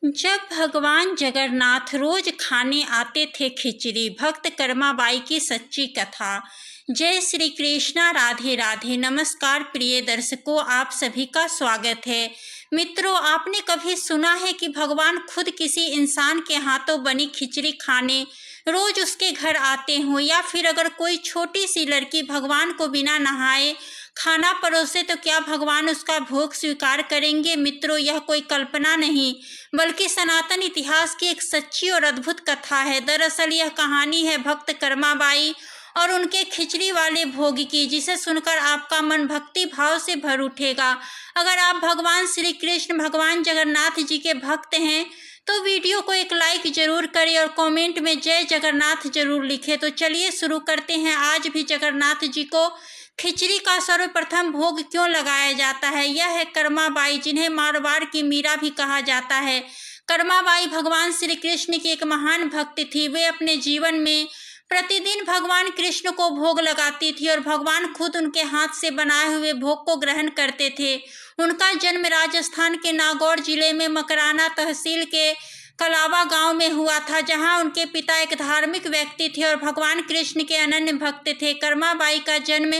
जब भगवान जगन्नाथ रोज खाने आते थे खिचड़ी। भक्त कर्माबाई की सच्ची कथा। जय श्री कृष्णा, राधे राधे। नमस्कार प्रिय दर्शकों, आप सभी का स्वागत है। मित्रों, आपने कभी सुना है कि भगवान खुद किसी इंसान के हाथों बनी खिचड़ी खाने रोज उसके घर आते हों, या फिर अगर कोई छोटी सी लड़की भगवान को बिना नहाए खाना परोसे तो क्या भगवान उसका भोग स्वीकार करेंगे? मित्रों, यह कोई कल्पना नहीं बल्कि सनातन इतिहास की एक सच्ची और अद्भुत कथा है। दरअसल यह कहानी है भक्त कर्माबाई और उनके खिचड़ी वाले भोग की, जिसे सुनकर आपका मन भक्ति भाव से भर उठेगा। अगर आप भगवान श्री कृष्ण, भगवान जगन्नाथ जी के भक्त हैं तो वीडियो को एक लाइक जरूर करें और कमेंट में जय जगन्नाथ जरूर लिखें। तो चलिए शुरू करते हैं। आज भी जगन्नाथ जी को खिचड़ी का सर्वप्रथम भोग क्यों लगाया जाता है? यह है कर्माबाई, जिन्हें मारवाड़ की मीरा भी कहा जाता है। कर्माबाई भगवान श्री कृष्ण की एक महान भक्त थी। वे अपने जीवन में प्रतिदिन भगवान कृष्ण को भोग लगाती थी और भगवान खुद उनके हाथ से बनाए हुए भोग को ग्रहण करते थे। उनका जन्म राजस्थान के नागौर जिले में मकराना तहसील के कलावा गांव में हुआ था, जहां उनके पिता एक धार्मिक व्यक्ति थे और भगवान कृष्ण के अनन्य भक्त थे। कर्माबाई का जन्म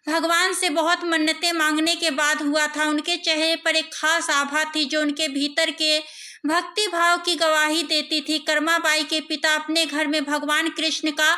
भगवान से बहुत मन्नतें मांगने के बाद हुआ था। उनके चेहरे पर एक खास आभा थी जो उनके भीतर के भक्ति भाव की गवाही देती थी। कर्माबाई के पिता अपने घर में भगवान कृष्ण का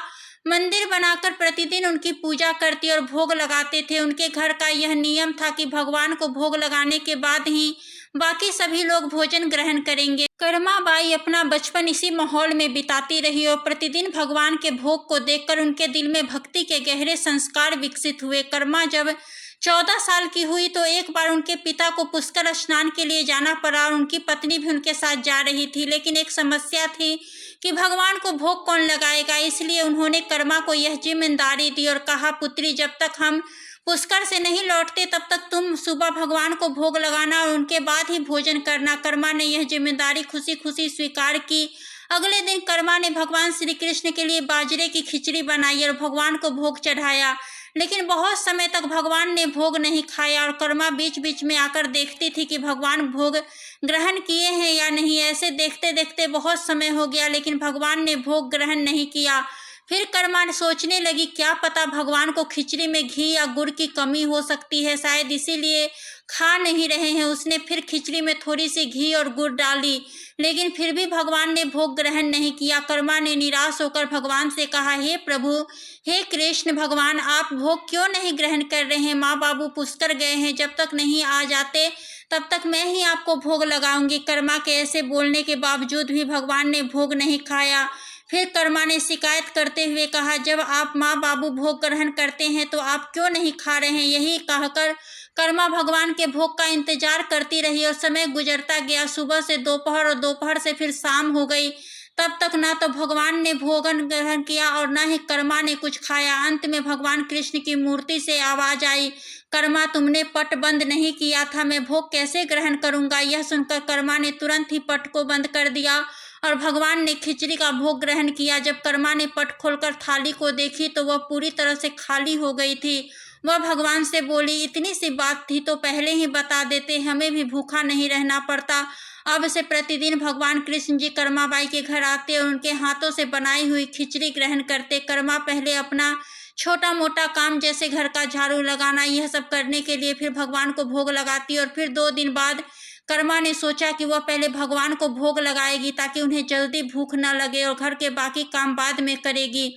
मंदिर बनाकर प्रतिदिन उनकी पूजा करते और भोग लगाते थे। उनके घर का यह नियम था कि भगवान को भोग लगाने के बाद ही बाकी सभी लोग भोजन ग्रहण करेंगे। कर्माबाई अपना बचपन इसी माहौल में बिताती रही और प्रतिदिन भगवान के भोग को देखकर उनके दिल में भक्ति के गहरे संस्कार विकसित हुए। कर्मा जब 14 साल की हुई तो एक बार उनके पिता को पुष्कर स्नान के लिए जाना पड़ा और उनकी पत्नी भी उनके साथ जा रही थी। लेकिन एक समस्या थी कि भगवान को भोग कौन लगाएगा, इसलिए उन्होंने कर्मा को यह जिम्मेदारी दी और कहा, पुत्री, जब तक हम पुष्कर से नहीं लौटते तब तक तुम सुबह भगवान को भोग लगाना और उनके बाद ही भोजन करना। कर्मा ने यह जिम्मेदारी खुशी खुशी स्वीकार की। अगले दिन कर्मा ने भगवान श्री कृष्ण के लिए बाजरे की खिचड़ी बनाई और भगवान को भोग चढ़ाया। लेकिन बहुत समय तक भगवान ने भोग नहीं खाया और कर्मा बीच बीच में आकर देखती थी कि भगवान भोग ग्रहण किए हैं या नहीं। ऐसे देखते देखते बहुत समय हो गया, लेकिन भगवान ने भोग ग्रहण नहीं किया। फिर कर्मा सोचने लगी, क्या पता भगवान को खिचड़ी में घी या गुड़ की कमी हो सकती है, शायद इसीलिए खा नहीं रहे हैं। उसने फिर खिचड़ी में थोड़ी सी घी और गुड़ डाली, लेकिन फिर भी भगवान ने भोग ग्रहण नहीं किया। कर्मा ने निराश होकर भगवान से कहा, हे प्रभु, हे कृष्ण भगवान, आप भोग क्यों नहीं ग्रहण कर रहे हैं? माँ बाबू पुष्कर गए हैं, जब तक नहीं आ जाते तब तक मैं ही आपको भोग लगाऊंगी। कर्मा के ऐसे बोलने के बावजूद भी भगवान ने भोग नहीं खाया। फिर कर्मा ने शिकायत करते हुए कहा, जब आप माँ बाबू भोग ग्रहण करते हैं तो आप क्यों नहीं खा रहे हैं? यही कहकर कर्मा भगवान के भोग का इंतजार करती रही और समय गुजरता गया। सुबह से दोपहर और दोपहर से फिर शाम हो गई। तब तक ना तो भगवान ने भोजन ग्रहण किया और ना ही कर्मा ने कुछ खाया। अंत में भगवान कृष्ण की मूर्ति से आवाज आई, कर्मा, तुमने पट बंद नहीं किया था, मैं भोग कैसे ग्रहण करूंगा? यह सुनकर कर्मा ने तुरंत ही पट को बंद कर दिया और भगवान ने खिचड़ी का भोग ग्रहण किया। जब कर्मा ने पट खोलकर थाली को देखी तो वह पूरी तरह से खाली हो गई थी। वह भगवान से बोली, इतनी सी बात थी तो पहले ही बता देते, हमें भी भूखा नहीं रहना पड़ता। अब से प्रतिदिन भगवान कृष्ण जी कर्माबाई के घर आते और उनके हाथों से बनाई हुई खिचड़ी ग्रहण करते। कर्मा पहले अपना छोटा मोटा काम जैसे घर का झाड़ू लगाना, यह सब करने के लिए फिर भगवान को भोग लगाती और फिर 2 दिन बाद कर्मा ने सोचा कि वह पहले भगवान को भोग लगाएगी ताकि उन्हें जल्दी भूख न लगे और घर के बाकी काम बाद में करेगी।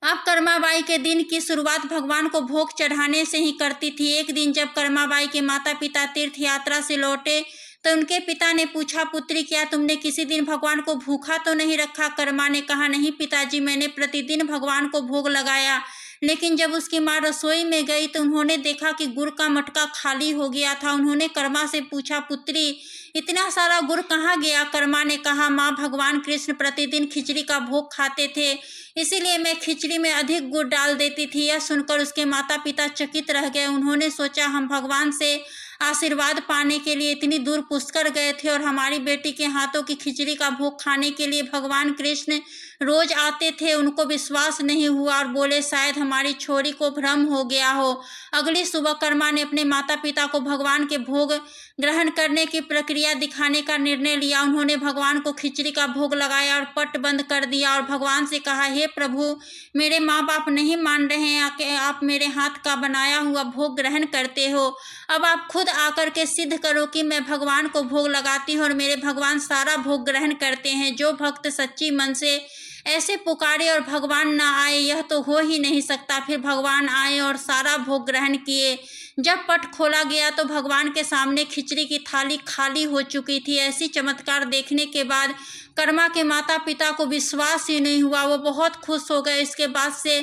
अब कर्माबाई के दिन की शुरुआत भगवान को भोग चढ़ाने से ही करती थी। एक दिन जब कर्माबाई के माता पिता तीर्थ यात्रा से लौटे तो उनके पिता ने पूछा, पुत्री, क्या तुमने किसी दिन भगवान को भूखा तो नहीं रखा? कर्मा ने कहा, नहीं पिताजी, मैंने प्रतिदिन भगवान को भोग लगाया। लेकिन जब उसकी माँ रसोई में गई तो उन्होंने देखा कि गुड़ का मटका खाली हो गया था। उन्होंने कर्मा से पूछा, पुत्री, इतना सारा गुड़ कहाँ गया? कर्मा ने कहा, माँ, भगवान कृष्ण प्रतिदिन खिचड़ी का भोग खाते थे, इसीलिए मैं खिचड़ी में अधिक गुड़ डाल देती थी। यह सुनकर उसके माता पिता चकित रह गए। उन्होंने सोचा, हम भगवान से आशीर्वाद पाने के लिए इतनी दूर पुष्कर गए थे और हमारी बेटी के हाथों की खिचड़ी का भोग खाने के लिए भगवान कृष्ण रोज आते थे। उनको विश्वास नहीं हुआ और बोले शायद हमारी छोरी को भ्रम हो गया हो। अगली सुबह कर्मा ने अपने माता पिता को भगवान के भोग ग्रहण करने की प्रक्रिया दिखाने का निर्णय लिया। उन्होंने भगवान को खिचड़ी का भोग लगाया और पट बंद कर दिया और भगवान से कहा, हे प्रभु, मेरे माँ बाप नहीं मान रहे हैं कि आप मेरे हाथ का बनाया हुआ भोग ग्रहण करते हो। अब आप खुद आकर के सिद्ध करो कि मैं भगवान को भोग लगाती हूँ और मेरे भगवान सारा भोग ग्रहण करते हैं। जो भक्त सच्ची मन से ऐसे पुकारे और भगवान न आए, यह तो हो ही नहीं सकता। फिर भगवान आए और सारा भोग ग्रहण किए। जब पट खोला गया तो भगवान के सामने खिचड़ी की थाली खाली हो चुकी थी। ऐसी चमत्कार देखने के बाद कर्मा के माता पिता को विश्वास ही नहीं हुआ। वो बहुत खुश हो गए। इसके बाद से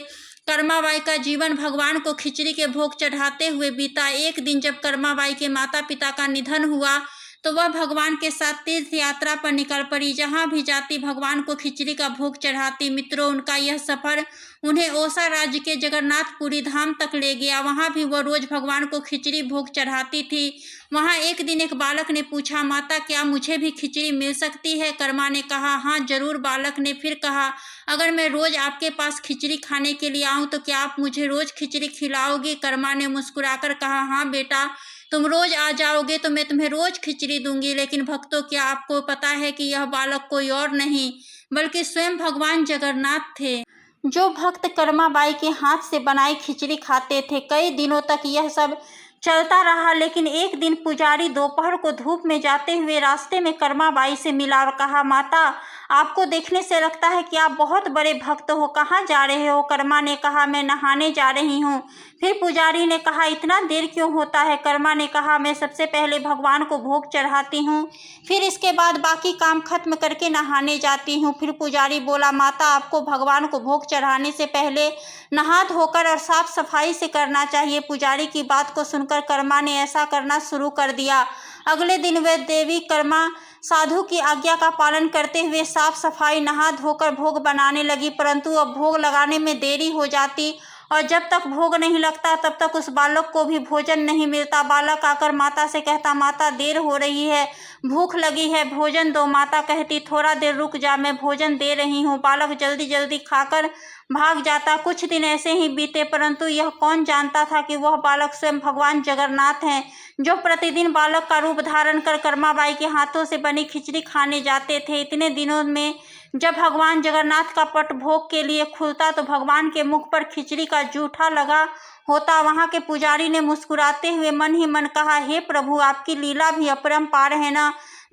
कर्माबाई का जीवन भगवान को खिचड़ी के भोग चढ़ाते हुए बीता। एक दिन जब कर्माबाई के माता पिता का निधन हुआ तो वह भगवान के साथ तीर्थ यात्रा पर निकल पड़ी। जहाँ भी जाती भगवान को खिचड़ी का भोग चढ़ाती। मित्रों, उनका यह सफर उन्हें ओसा राज्य के जगन्नाथपुरी धाम तक ले गया। वहाँ भी वह रोज भगवान को खिचड़ी भोग चढ़ाती थी। वहाँ एक दिन एक बालक ने पूछा, माता क्या मुझे भी खिचड़ी मिल सकती है? कर्मा ने कहा, हाँ जरूर। बालक ने फिर कहा, अगर मैं रोज आपके पास खिचड़ी खाने के लिए आऊँ तो क्या आप मुझे रोज खिचड़ी खिलाओगे? कर्मा ने मुस्कुराकर कहा, हाँ बेटा, तुम रोज आ जाओगे तो मैं तुम्हें रोज खिचड़ी दूंगी। लेकिन भक्तों, क्या आपको पता है कि यह बालक कोई और नहीं बल्कि स्वयं भगवान जगन्नाथ थे, जो भक्त कर्माबाई के हाथ से बनाई खिचड़ी खाते थे। कई दिनों तक यह सब चलता रहा। लेकिन एक दिन पुजारी दोपहर को धूप में जाते हुए रास्ते में कर्माबाई से मिला और कहा, माता, आपको देखने से लगता है कि आप बहुत बड़े भक्त हो। कहाँ जा रहे हो? कर्मा ने कहा, मैं नहाने जा रही हूँ। फिर पुजारी ने कहा, इतना देर क्यों होता है? कर्मा ने कहा, मैं सबसे पहले भगवान को भोग चढ़ाती हूँ, फिर इसके बाद बाकी काम खत्म करके नहाने जाती हूँ। फिर पुजारी बोला, माता, आपको भगवान को भोग चढ़ाने से पहले नहा धोकर और साफ सफाई से करना चाहिए। पुजारी की बात को सुनकर कर्मा ने ऐसा करना शुरू कर दिया। अगले दिन वह देवी कर्मा साधु की आज्ञा का पालन करते हुए साफ सफाई, नहा धोकर भोग बनाने लगी। परंतु अब भोग लगाने में देरी हो जाती और जब तक भोग नहीं लगता तब तक उस बालक को भी भोजन नहीं मिलता। बालक आकर माता से कहता, माता, देर हो रही है, भूख लगी है, भोजन दो। माता कहती, थोड़ा देर रुक जा, मैं भोजन दे रही हूँ। बालक जल्दी जल्दी खाकर भाग जाता। कुछ दिन ऐसे ही बीते, परंतु यह कौन जानता था कि वह बालक स्वयं भगवान जगन्नाथ हैं, जो प्रतिदिन बालक का रूप धारण कर कर्माबाई के हाथों से बनी खिचड़ी खाने जाते थे। इतने दिनों में जब भगवान जगन्नाथ का पट भोग के लिए खुलता तो भगवान के मुख पर खिचड़ी का जूठा लगा होता। वहाँ के पुजारी ने मुस्कुराते हुए मन ही मन कहा, हे प्रभु, आपकी लीला भी अपरंपार है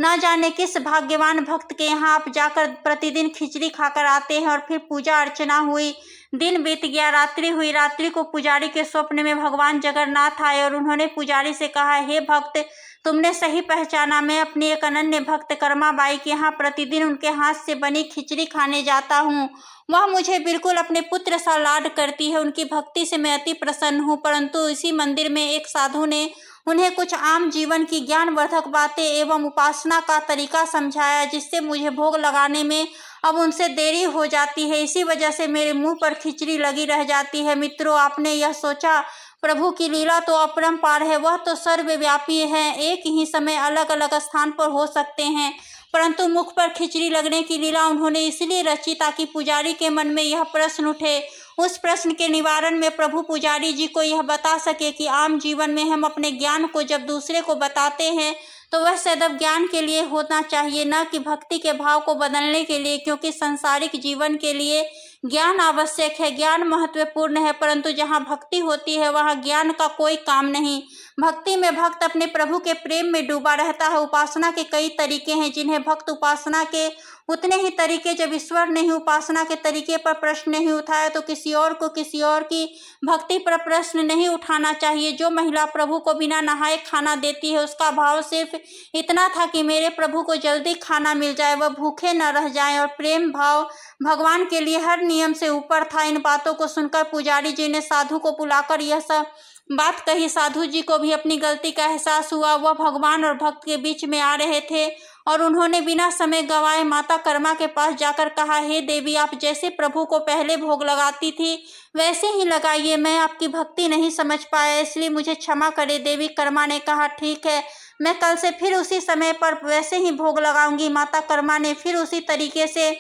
न जाने किस भाग्यवान भक्त के यहाँ आप जाकर प्रतिदिन खिचड़ी खाकर आते हैं। और फिर पूजा अर्चना हुई। दिन बीत गया, रात्रि हुई। रात्रि को पुजारी के स्वप्न में भगवान जगन्नाथ आए और उन्होंने पुजारी से कहा, हे भक्त, तुमने सही पहचाना। मैं अपनी एक अनन्य भक्त कर्माबाई के यहाँ प्रतिदिन उनके हाथ से बनी खिचड़ी खाने जाता हूँ। वह मुझे बिल्कुल अपने पुत्र सा लाड करती है। उनकी भक्ति से मैं अति प्रसन्न हूँ। परंतु इसी मंदिर में एक साधु ने उन्हें कुछ आम जीवन की ज्ञानवर्धक बातें एवं उपासना का तरीका समझाया, जिससे मुझे भोग लगाने में अब उनसे देरी हो जाती है। इसी वजह से मेरे मुंह पर खिचड़ी लगी रह जाती है। मित्रों, आपने यह सोचा, प्रभु की लीला तो अपरंपार है। वह तो सर्वव्यापी है। एक ही समय अलग अलग स्थान पर हो सकते हैं, परंतु मुख पर खिचड़ी लगने की लीला उन्होंने इसलिए रची ताकि पुजारी के मन में यह प्रश्न उठे। उस प्रश्न के निवारण में प्रभु पुजारी जी को यह बता सके कि आम जीवन में हम अपने ज्ञान को जब दूसरे को बताते हैं तो वह सदैव ज्ञान के लिए होना चाहिए, न कि भक्ति के भाव को बदलने के लिए। क्योंकि सांसारिक जीवन के लिए ज्ञान आवश्यक है, ज्ञान महत्वपूर्ण है, परंतु जहाँ भक्ति होती है वहाँ ज्ञान का कोई काम नहीं। भक्ति में भक्त अपने प्रभु के प्रेम में डूबा रहता है। उपासना के कई तरीके हैं जिन्हें भक्त उपासना के उतने ही तरीके जब ईश्वर ने ही उपासना के तरीके पर प्रश्न नहीं उठाया तो किसी और को किसी और की भक्ति पर प्रश्न नहीं उठाना चाहिए। जो महिला प्रभु को बिना नहाए खाना देती है उसका भाव सिर्फ इतना था कि मेरे प्रभु को जल्दी खाना मिल जाए, वह भूखे न रह जाएं, और प्रेम भाव भगवान के लिए हर नियम से ऊपर था। इन बातों को सुनकर पुजारी जी ने साधु को बुलाकर यह सब बात कही। साधु जी को भी अपनी गलती का एहसास हुआ। वह भगवान और भक्त के बीच में आ रहे थे और उन्होंने बिना समय गंवाए माता कर्मा के पास जाकर कहा, हे देवी, आप जैसे प्रभु को पहले भोग लगाती थी वैसे ही लगाइए। मैं आपकी भक्ति नहीं समझ पाया, इसलिए मुझे क्षमा करें। देवी कर्मा ने कहा, ठीक है, मैं कल से फिर उसी समय पर वैसे ही भोग लगाऊंगी। माता कर्मा ने फिर उसी तरीके से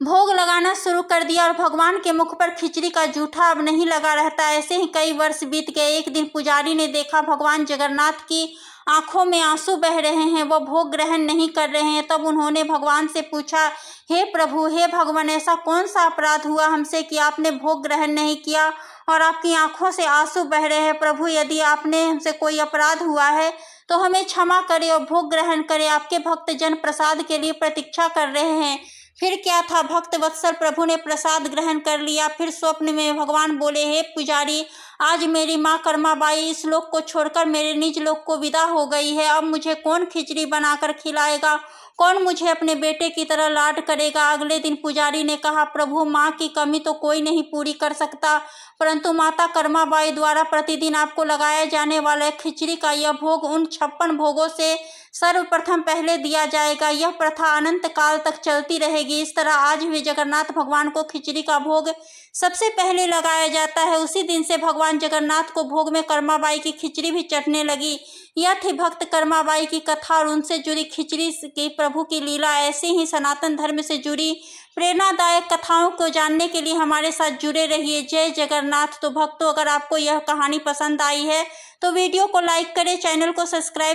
भोग लगाना शुरू कर दिया और भगवान के मुख पर खिचड़ी का जूठा अब नहीं लगा रहता। ऐसे ही कई वर्ष बीत गए। एक दिन पुजारी ने देखा भगवान जगन्नाथ की आंखों में आंसू बह रहे हैं, वो भोग ग्रहण नहीं कर रहे हैं। तब उन्होंने भगवान से पूछा, हे प्रभु, हे भगवान, ऐसा कौन सा अपराध हुआ हमसे कि आपने भोग ग्रहण नहीं किया और आपकी आंखों से आंसू बह रहे हैं। प्रभु, यदि आपने हमसे कोई अपराध हुआ है तो हमें क्षमा करें और भोग ग्रहण करें। आपके भक्त जन प्रसाद के लिए प्रतीक्षा कर रहे हैं। फिर क्या था, भक्त वत्सल प्रभु ने प्रसाद ग्रहण कर लिया। फिर स्वप्न में भगवान बोले, हे पुजारी, आज मेरी माँ कर्माबाई इस लोक को छोड़कर मेरे निज लोक को विदा हो गई है। अब मुझे कौन खिचड़ी बनाकर खिलाएगा, कौन मुझे अपने बेटे की तरह लाड करेगा। अगले दिन पुजारी ने कहा, प्रभु, माँ की कमी तो कोई नहीं पूरी कर सकता, परंतु माता कर्माबाई द्वारा प्रतिदिन आपको लगाया जाने वाला खिचड़ी का यह भोग उन 56 भोगों से सर्वप्रथम पहले दिया जाएगा। यह प्रथा अनंत काल तक चलती रहेगी। इस तरह आज भी जगन्नाथ भगवान को खिचड़ी का भोग सबसे पहले लगाया जाता है। उसी दिन से भगवान जगन्नाथ को भोग में कर्माबाई की खिचड़ी भी चढ़ने लगी। यह थी भक्त कर्माबाई की कथा और उनसे जुड़ी खिचड़ी की प्रभु की लीला। ऐसे ही सनातन धर्म से जुड़ी प्रेरणादायक कथाओं को जानने के लिए हमारे साथ जुड़े रहिए। जय जगन्नाथ। तो भक्तों, अगर आपको यह कहानी पसंद आई है तो वीडियो को लाइक करें, चैनल को सब्सक्राइब